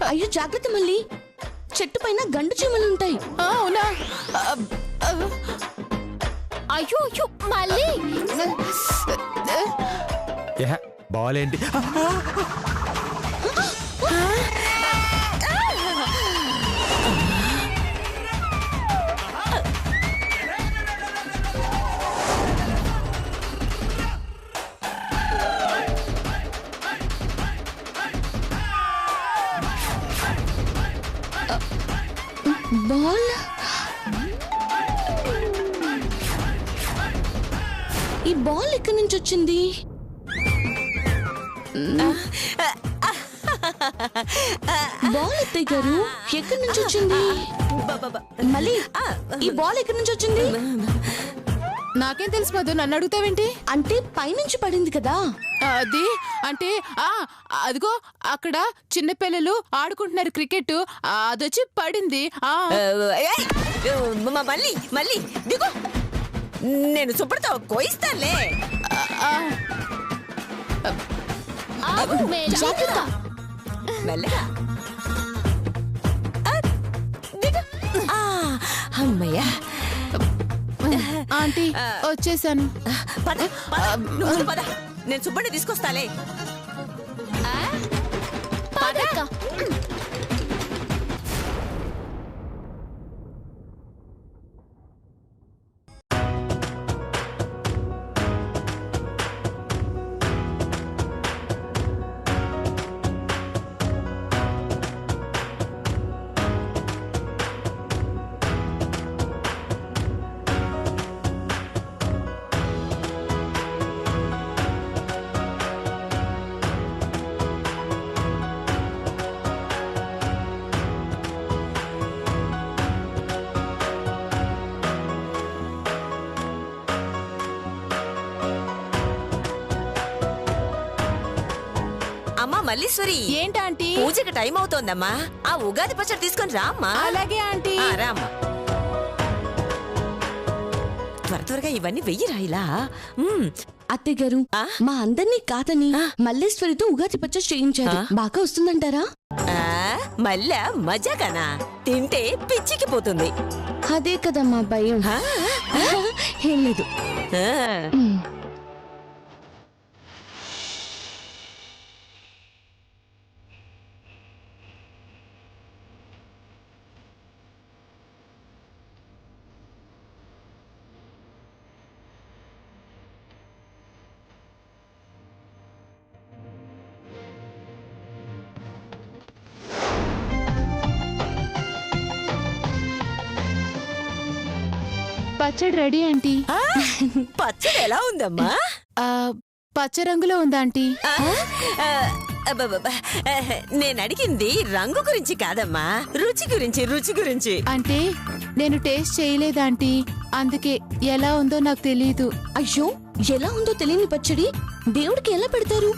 అయ్యో జాగ్రత్త మళ్ళీ, చెట్టు పైన గండు చీమలుంటాయి. అవునా? అయ్యో అయ్యో మళ్ళీ బాల్ ఏంటి? బాల్ ఈ బాల్ ఎక్కడి నుంచి వచ్చింది? బాల్ అత్తయ్య గారు ఎక్కడి నుంచి వచ్చింది? మళ్ళీ ఈ బాల్ ఎక్కడి నుంచి వచ్చింది? నాకేం తెలుసు మధు, నన్ను అడుగుతావేంటి? అంటే పైనుంచి పడింది కదా. అది అంటే అదిగో అక్కడ చిన్న పిల్లలు ఆడుకుంటున్నారు క్రికెట్, అదొచ్చి పడింది. మళ్ళీ మళ్ళీ దిగు, నేను సుబ్బడితో కోయిస్తానులే. మెల్లగా అమ్మయ్యా. ఆంటీ వచ్చేసాను. పద నువ్వు పద, నేను సుబ్బడిని తీసుకొస్తాలే. అమ్మా మల్లీశ్వరి, ఏంటాంటీ? పూజకి టైం అవుతోందమ్మా, ఆ ఉగాది పచ్చడి తీసుకొని రామ్మా. అలాగే ఆంటీ. రామ్మా, త్వర త్వరగా ఇవన్నీ వెయ్యిరా ఇలా. అత్తయ్య గారు మా అందరినీ కాదని మల్లేశ్వరితో ఉగాది పచ్చడి చేయించారు. బాగా వస్తుందంటారా? మళ్ళా మజాకనా, తింటే పిచ్చికి పోతుంది. అదే కదా మా భయం. ఏం లేదు. పచ్చడి రెడీ ఆంటీ. పచ్చడి ఎలా ఉందమ్మా? పచ్చ రంగులో ఉందా ఆంటీ? నేను అడిగింది రంగు గురించి కాదమ్మా, రుచి గురించి. రుచి గురించి అంటే నేను టేస్ట్ చేయలేదు ఆంటీ, అందుకే ఎలా ఉందో నాకు తెలియదు. అయ్యో, ఎలా ఉందో తెలియని పచ్చడి దేవుడికి ఎలా పెడతారు?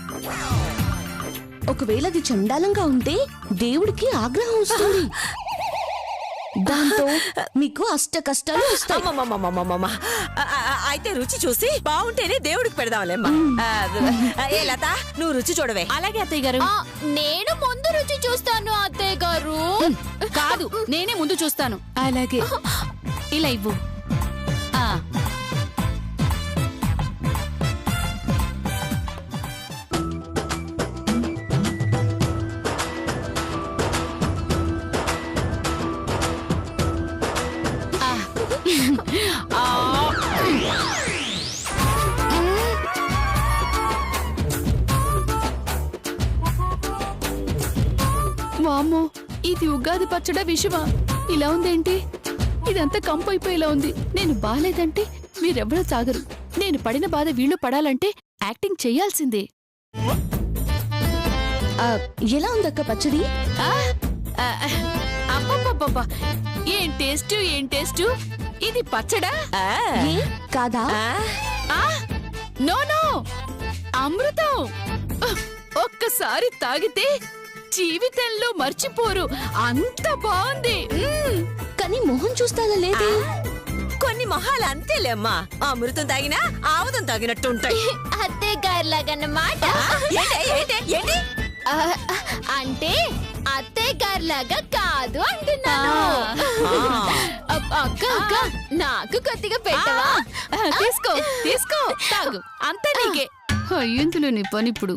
ఒకవేళ అది చండాలంగా ఉంటే దేవుడికి ఆగ్రహం వస్తుంది. దాంతో మీకు అష్ట కష్టాలు వస్తాయి. అయితే రుచి చూసి బాగుంటేనే దేవుడికి పెడదాంలేమ్మా. ఏ లత, నువ్వు రుచి చూడవే. అలాగే అత్తయ్య గారు. నేను ముందు రుచి చూస్తాను అత్తయ్య గారు. కాదు, నేనే ముందు చూస్తాను. అలాగే, ఇలా ఇవ్వు. వామ్మో, ఇది ఉగాది పచ్చడా విషమా? ఇలా ఉందేంటి? ఇదంతా కంపు అయిపోయేలా ఉంది. నేను బాలేదంటే మీరెవ్వరూ తాగరు. నేను పడిన బాధ వీళ్ళు పడాలంటే యాక్టింగ్ చెయ్యాల్సిందే. ఎలా ఉందక్క పచ్చడి? అబ్బబ్బబ్బబ్బా, ఏం టేస్ట్, ఏం టేస్ట్! ఇది పచ్చడా కాదా? నో నో, అమృతం. ఒక్కసారి తాగితే జీవితంలో మర్చిపోరు, అంత బాగుంది. కానీ మొహం చూస్తాగా లేదే. కొన్ని మొహాలు అంతేలేమ్మా, అమృతం తాగినా ఆముదం తాగినట్టు ఉంటాయి. అత్తయ్య గారిలాగన్నమాట. ఏంటి అంటే అత్తయ్య సాంబార్ లాగా కాదు అంటున్నాను. అక్క అక్క నాకు కొద్దిగా పెట్టవా? తీసుకో తీసుకో తాగు అంతే నీకే. అయ్యిందులో నీ పని ఇప్పుడు.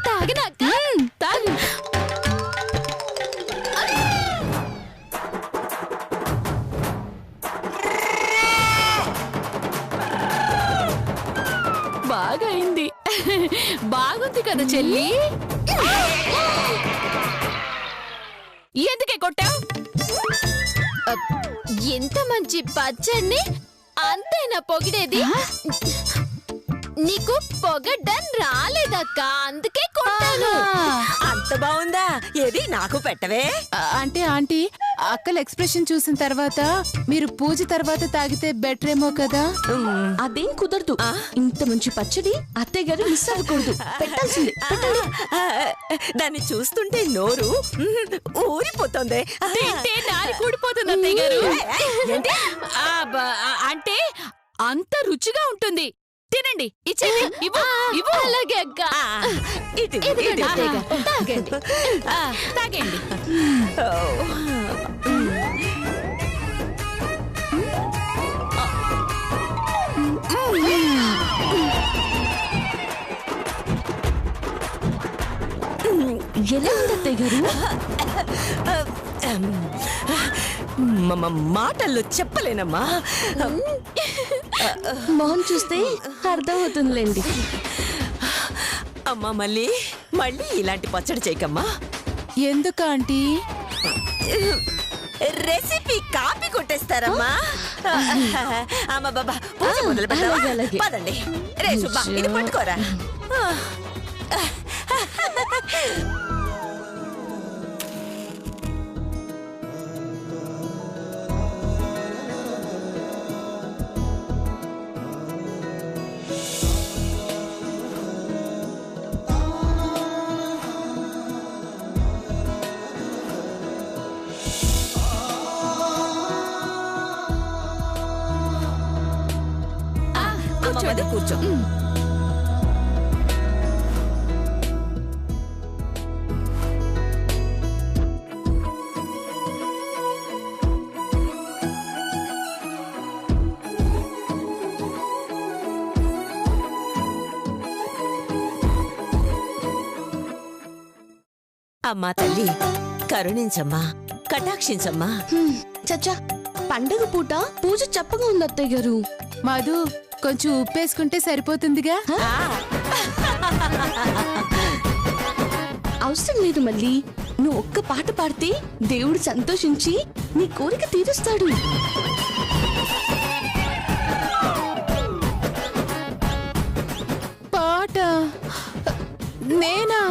తాగనక్క. తాగు. బాగా అయింది. బాగుంది కదా చెల్లి. ఎందుకే కొట్టావు? ఎంత మంచి పచ్చడిని అంతేనా పొగిడేది? నీకు పొగడ్డం రాలేదక్క, అందుకే కొట్టాను. అంత బాగుందా? ఏది నాకు పెట్టవే? అంటే ఆంటీ అక్కల ఎక్స్ప్రెషన్ చూసిన తర్వాత మీరు పూజ తర్వాత తాగితే బెటర్ ఏమో కదా. అదేం కుదరదు. ఇంత మంచి పచ్చడి అత్తయ్య గారు మిస్ అవ్వకూడదు. పెట్టాల్సింది. ఆ, దాన్ని చూస్తుంటే నోరు ఊరిపోతుంది. తింటే నారి కూడిపోతుంది అత్తయ్య గారు. ఏంటి? అంటే అంత రుచిగా ఉంటుంది. తినండి. ఇచ్చేది ఇవ్వు ఇవ్వు. అలాగే అక్క. ఇటు, ఇదిగోండి ఇటు. అత్తయ్య గారు, తాగండి. తాగండి. ఎలా ఉంది అత్తయ్య గారు? మాటల్లో చెప్పలేనమ్మా. మొహం చూస్తే అర్థమవుతుందిలేండి. అమ్మా మళ్ళీ మళ్ళీ ఇలాంటి పచ్చడి చేయకమ్మా. ఎందుకు ఆంటీ? Recipe copy కొట్టేస్తారమ్మా. అమ్మ బాబా పూజ మొదలు పెడదామా? అలాగే, అలాగే. పదండి. రే సుబ్బా ఇది పట్టుకోరా. కూర్చోండి కూర్చో. అమ్మా తల్లి కరుణించమ్మా, కటాక్షించమ్మా. చచ్చా, పండగ పూట పూజ చప్పగా ఉంది అత్తయ్య గారు. మధు కొంచెం ఉప్పేసుకుంటే సరిపోతుందిగా. అవసరం లేదు మళ్ళీ. నువ్వు ఒక్క పాట పాడితే దేవుడు సంతోషించి నీ కోరిక తీరుస్తాడు. పాట నేనా?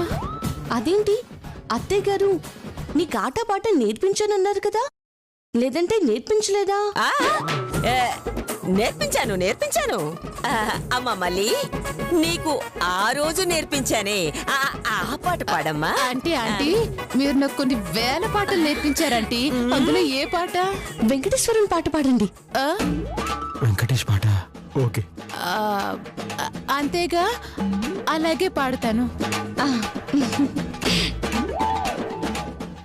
అదేంటి అత్తయ్య గారు, నీకు ఆట పాట నేర్పించానన్నారు కదా, లేదంటే నేర్పించలేదా? ఆ, ఏ, నేర్పించాను నేర్పించాను. అమ్మా మళ్ళీ నీకు ఆ రోజు నేర్పించానే ఆ పాట పాడమ్మా. ఆంటీ ఆంటీ మీరు నాకు కొన్ని వేల పాటలు నేర్పించారంటీ. అందులో ఏ పాట? వెంకటేశ్వరం పాట పాడండి. ఆ? వెంకటేష్ పాట ఓకే. ఆ, అంతేగా, అలాగే పాడతాను. ఆ,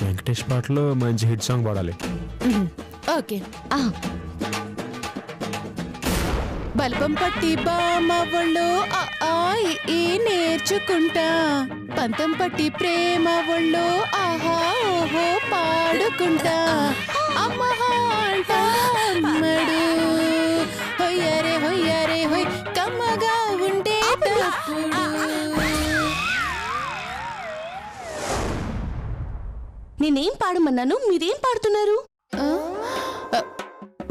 వెంకటేష్ పాటలో మంచి హిట్ సాంగ్ పాడాలి. ఓకే. ఆ, బల్బం పట్టి బామ ఒళ్ళు ఆ ఆ ఈ ఈ నేర్చుకుంటా, పంతం పట్టి ప్రేమ ఒళ్ళు ఆహా ఓహో పాడుకుంటా, అమ్మహా అంటా అమ్మడు హొయ్యరే హొయ్యరే హొయ్ కమ్మగా ఉండేటప్పుడు. నేనేం పాడమన్నాను, మీరేం పాడుతున్నారు? ఆ?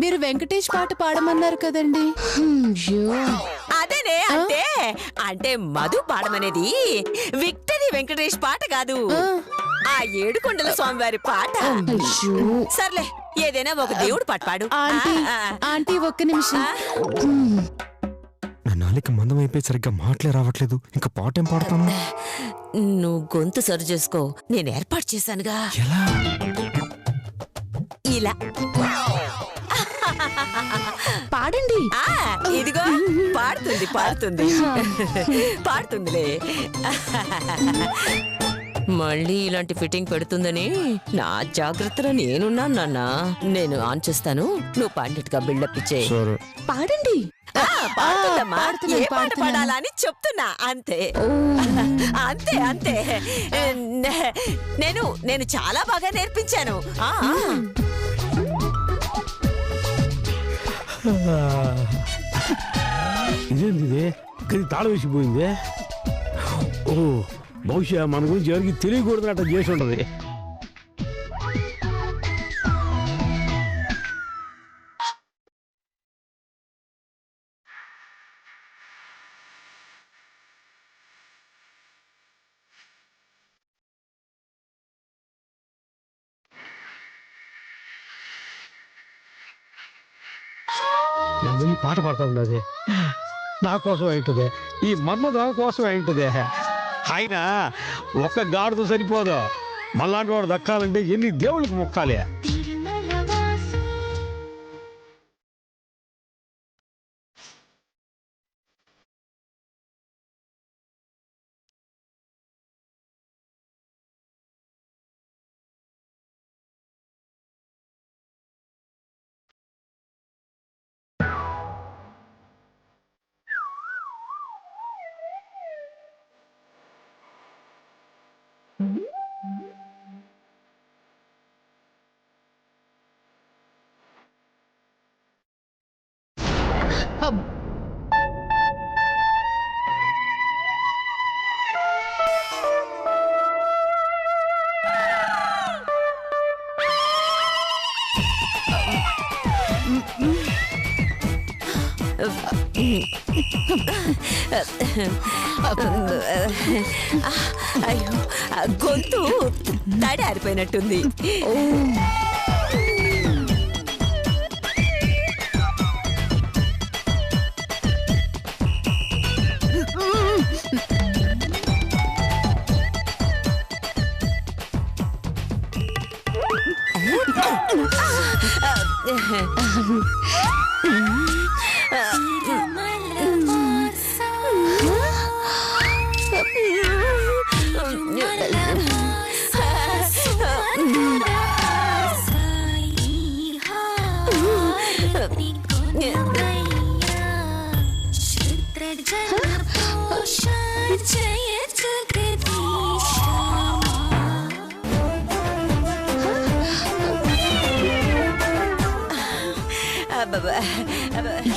మీరు వెంకటేష్ పాట పాడమన్నారు కదండి. అదేనే అంటే అంటే మధు పాడమనేది విక్టరీ వెంకటేష్ పాట కాదు, ఆ ఏడుకొండల స్వామివారి పాట. సర్లే ఏదైనా ఒక దేవుడు పాట పాడు. ఆంటీ ఆంటీ ఒక్క నిమిషం. నా నాలుక మందం అయిపోయి సరిగ్గా మాటలే రావట్లేదు. ఇంకా పాట ఏం పాడతాను? నువ్వు గొంతు సరి చేసుకో, నేను ఏర్పాటు చేశానుగా. ఎలా? ఇలా పాడండి. ఇదిగో పాడుతుంది. పాడుతుంది పాడుతుందిలే. మళ్ళీ ఇలాంటి ఫిట్టింగ్ పెడుతుందని నా జాగ్రత్తలో నేనున్నాను నాన్న. నేను ఆన్ చేస్తాను, నువ్వు పాడినట్టుగా బిల్డప్ ఇచ్చే. పాడండి. పాడుతుందమ్మా. పాడుతున్నాను, ఏ పాట పాడుతున్నాను. పాడాలని చెప్తున్నా అంతే. అంతే అంతే. నేను చాలా బాగా నేర్పించాను. ఇదేంది ఇది తాళం వేసిపోయింది. ఓ బహుశా మన గురించి ఎవరికి తెలియకూడదు అట్లా చేసి ఉంటది. ఈ పాట పాడుతూ ఉన్నది నా కోసం ఏంటది, ఈ మన్మధ కోసం ఏంటది. ఆయన ఒక్క గాడితో సరిపోదు, మళ్ళాంటి వాడు దక్కాలంటే ఎన్ని దేవుళ్ళకి మొక్కాలి. అయ్యో, గొంతు తడి ఆరిపోయినట్టుంది.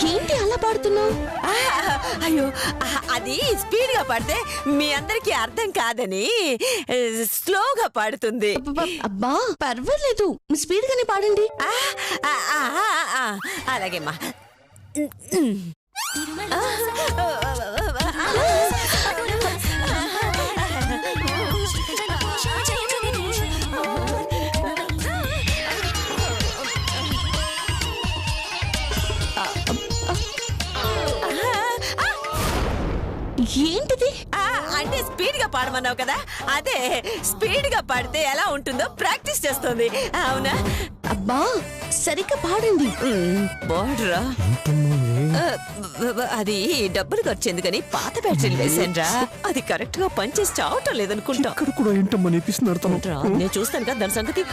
ఏంటి అలా పాడుతున్నావు? అయ్యో, అది స్పీడ్ గా పాడితే మీ అందరికి అర్థం కాదని స్లోగా పాడుతుంది. అబ్బా పర్వాలేదు, స్పీడ్ గానే పాడండి. అలాగేమ్మా. ఏంటిది? అంటే స్పీడ్ గా పాడమన్నావు కదా, అదే స్పీడ్ గా పాడితే ఎలా ఉంటుందో ప్రాక్టీస్ చేస్తుంది. అవునా? అబ్బా సరిగ్గా పాడండి. బాడ్రా, అది డబ్బులు ఖర్చేందుకని పాత బ్యాటరీలు వేసానురా. అది కరెక్ట్ గా పనిచేసి చావటం లేదనుకుంటా. ఇక్కడ కూడా ఏంటమ్మా నేర్పిస్తున్నారు తను. నేను చూస్తాను కదా దాని సంగతి.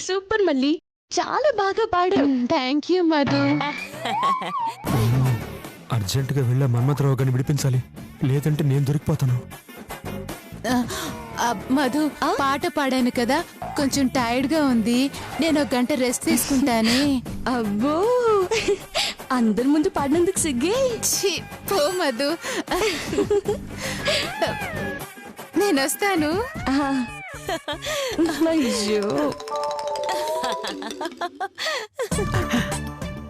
సూపర్ మళ్ళీ చాలా బాగా పాడావు. Thank you Madhu. అర్జెంటుగా వెళ్ళా మన్మథరావు గారిని విడిపించాలి, లేదంటే నేను దొరికిపోతాను. మధు, పాట పాడాను కదా, కొంచెం టైర్డ్ గా ఉంది, నేను 1 గంట రెస్ట్ తీసుకుంటానే. అబ్బో, అందరి ముందు పాడినందుకు సిగ్గే. ఛీ, పో మధు. నేను వస్తాను. అయ్యో,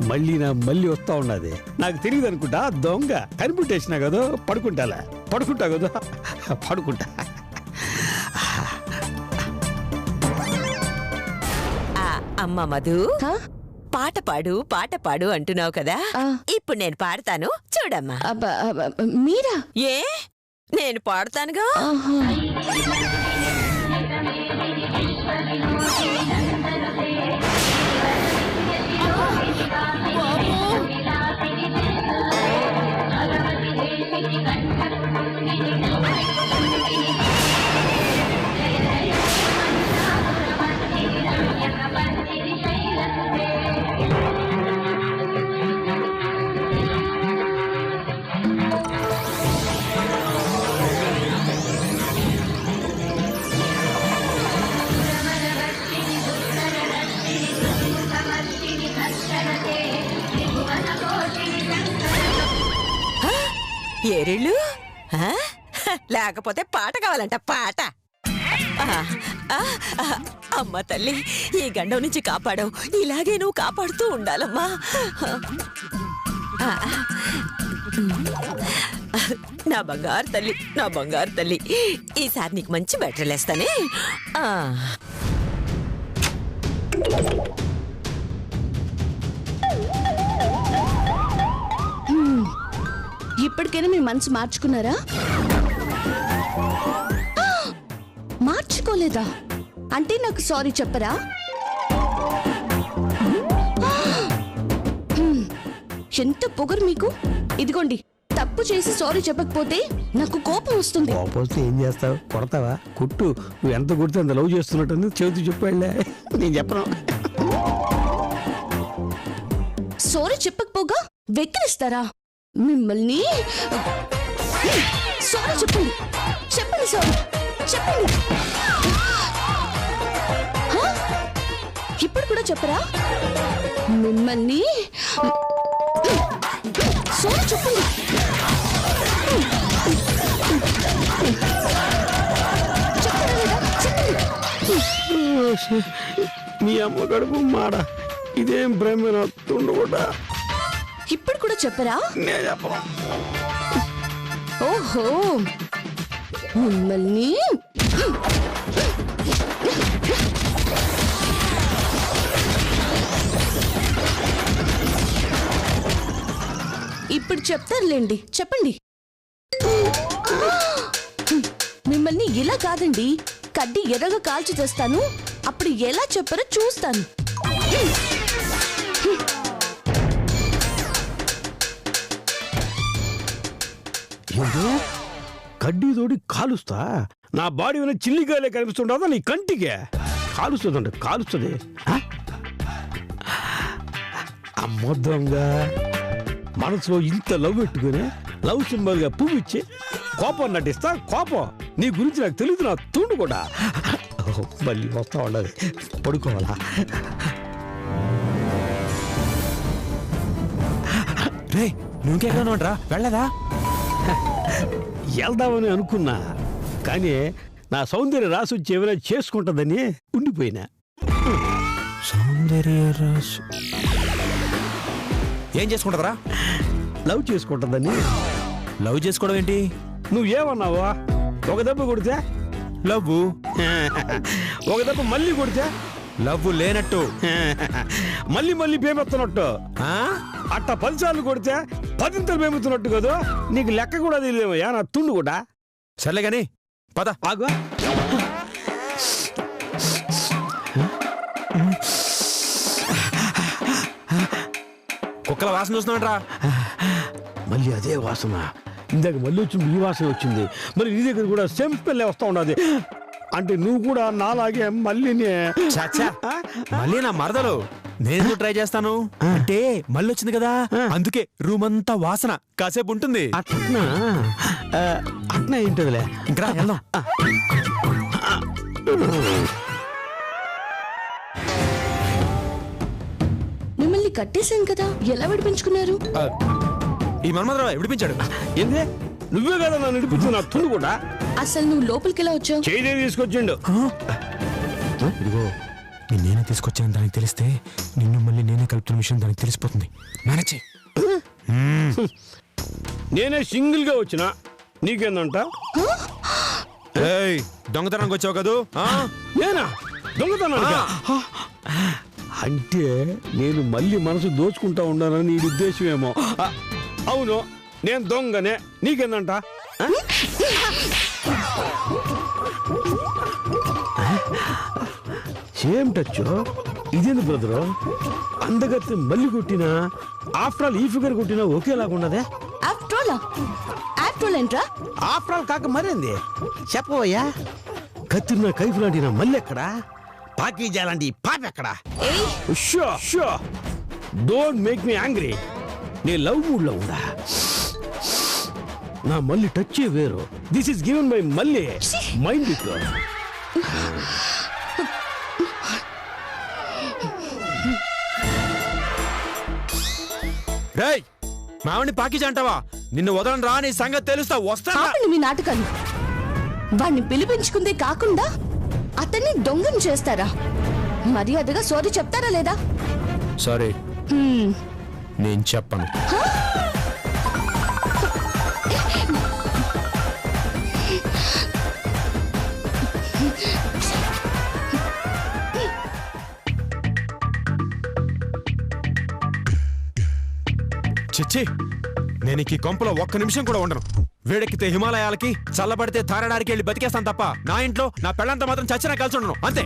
మళ్ళీ వస్తా ఉన్నది. నాకు తెలియదు అనుకుంటా, దొంగ కనిపెట్టేసినా కదా. పడుకుంటా కదా, పడుకుంటా. అమ్మ మధు, హా? పాట పాడు అంటున్నావు కదా, ఆ. ఇప్పుడు నేను పాడతాను చూడమ్మా. మీరా? ఏ, నేను పాడతానుగా. ఆహా. ఏరిళ్ళు ఆ? లేకపోతే పాట కావాలంట, పాట. అమ్మ తల్లి, ఈ గండం నుంచి కాపాడవు, ఇలాగే నువ్వు కాపాడుతూ ఉండాలమ్మా. నా బంగారు తల్లి, ఈసారి నీకు మంచి బ్యాటరీలు వేస్తానే. ఇప్పటికైనా మీ మనసు మార్చుకున్నారా? మార్చుకోలేదా? అంటే నాకు సారీ చెప్పరా? ఎంత పొగరు మీకు! ఇదిగోండి, తప్పు చేసి సారీ చెప్పకపోతే నాకు కోపం వస్తుంది. కోపం ఏం చేస్తావు? కొడతావా? కుట్టు. నువ్వు ఎంత కుడితే అంత లవ్ చేస్తున్నట్టు చేతి చెప్పాడులే, నేను చెప్పను. సారీ చెప్పకపోగా వెక్కిరిస్తారా? మిమ్మల్ని సారీ చెప్పండి, సారీ చెప్పండి. ఇప్పుడు కూడా చెప్పరా? మిమ్మల్ని సారీ చెప్పండి. మీ అమ్మ గడుపు మాడ, ఇదేం బ్రహ్మ తుండకుండా. ఇప్పుడు కూడా చెప్పరా? నేను చెప్పను. ఓహో, మిమ్మల్ని ఇప్పుడు చెప్తారులేండి, చెప్పండి. మిమ్మల్ని ఇలా కాదండి, కడ్డీ ఎర్రగా కాల్చి తెస్తాను, అప్పుడు ఎలా చెప్పారో చూస్తాను. కడ్డీ తోడి కాలుస్తా? నా బాడీ మీద చిల్లికాయలే కనిపిస్తుండదా నీ కంటికే? కాలుస్తుంది. అమ్మో దొంగ, మనసులో ఇంత లవ్ పెట్టుకుని లవ్ సింబల్ గా పువ్వు ఇచ్చి కోపం నటిస్తా. కోపం నీ గురించి నాకు తెలియదు, నా తుండు కూడా. మళ్ళీ వస్తా ఉండదు, పడుకోవాలా? రే, నువ్వుకెక్కడా వెళ్ళదా? వెళ్దామని అనుకున్నా, కానీ నా సౌందర్య రాసి వచ్చి ఏమైనా చేసుకుంటుందని ఉండిపోయినా. సౌందర్య రాశి ఏం చేసుకుంటారా? లవ్ చేసుకుంటుందని. లవ్ చేసుకోవడం ఏంటి? నువ్వేమన్నావా? ఒక దెబ్బ కొడితే లవ్, ఒక దెబ్బ మళ్ళీ కొడితే లవ్ లేనట్టు, మళ్ళీ మళ్ళీ పేమెత్తున్నట్టు. ఆ? అట్ట 10 సార్లు కొడితే 10 పేమెత్తున్నట్టు కదా. నీకు లెక్క కూడా తెలియమయ్యా నా తుండు కూడా. సర్లే గాని పద. ఆగు. కుక్కల వాసన చూస్తున్నాడ్రా. మళ్ళీ అదే వాసన. ఇందాక మళ్ళీ వచ్చింది, ఈ వాసన వచ్చింది. మరి నీ దగ్గర కూడా సేమ్ స్మెల్ వస్తా ఉన్నది. అంటే నువ్వు కూడా నాలాగే మళ్ళీ చాచా, మళ్ళీ నా మరదలు. నేను ట్రై చేస్తాను అంటే మళ్ళీ వచ్చింది కదా, అందుకే రూమ్ అంతా వాసన కాసేపు ఉంటుంది. అట్నా అట్నా ఏంటదిలే. ఇంకా వెళ్దాం. మిమ్మల్ని కట్టేశాను కదా, ఎలా విడిపించుకున్నారు? ఈ మన్మధరావు విడిపించాడు. ఏంది? నువ్వే కదా నన్ను నడిపించు నా తుండు కూడా. అసలు నువ్వు లోపలికి ఎలా వచ్చావు? చేయి తీసుకొచ్చిండు. ఇదిగో నేనే తీసుకొచ్చాను దానికి తెలిస్తే నిన్ను మళ్ళీ నేనే కలుపుతున్న విషయం దానికి తెలిసిపోతుంది. మేనేజ్ చెయ్. నేనే సింగిల్ గా వచ్చిన, నీకేందంట? ఏయ్, దొంగతనానికి వచ్చావు కదూ? నేనా దొంగతనా? అంటే నేను మళ్ళీ మనసు దోచుకుంటా ఉన్నానని నీ ఉద్దేశమేమో. అవును, నేను దొంగనే. నీకేందంట? Same touch. ఇదేంది బ్రదరు? అందగత్తి మళ్ళీ కొట్టినా, ఆఫ్టర్ ఆల్ ఈ ఫిగర్ కొట్టినా ఒకేలాగున్నదే. ఆఫ్టర్ ఏంట్రా? ఆఫ్టర్ ఆల్ కాక మరేంది చెప్పవయ్యా? కత్తిరిన కైఫ్ లాంటి నా మళ్ళీ ఎక్కడా? పాకీజా లాంటి పాప ఎక్కడా? Don't make me angry. నీ లవ్ మూడ్ లో ఉందా? నా మళ్ళీ టచ్ వేరు. దిస్ ఇస్ గివెన్ బై మళ్ళీ. Mind it. రేయ్, మావిని పాకిజా అంటావా? నిన్ను వదలని రా, నీ సంగతి తెలుస్తా. వస్తా. ఆపండి మీ నాటకాలు. వాణ్ణి పిలిపించుకుందే కాకుండా అతన్ని దొంగను చేస్తారా? మర్యాదగా సారీ చెప్తారా లేదా? సారీ, నేను చెప్పను. చిచ్చి, నేను ఈ కొంపలో ఒక్క నిమిషం కూడా ఉండను. వేడెక్కితే హిమాలయాలకి, చల్లబడితే తారడానికి వెళ్ళి బతికేస్తాను తప్ప నా ఇంట్లో నా పెళ్ళంతా మాత్రం చచ్చినా కలిసి ఉండను. అంతే.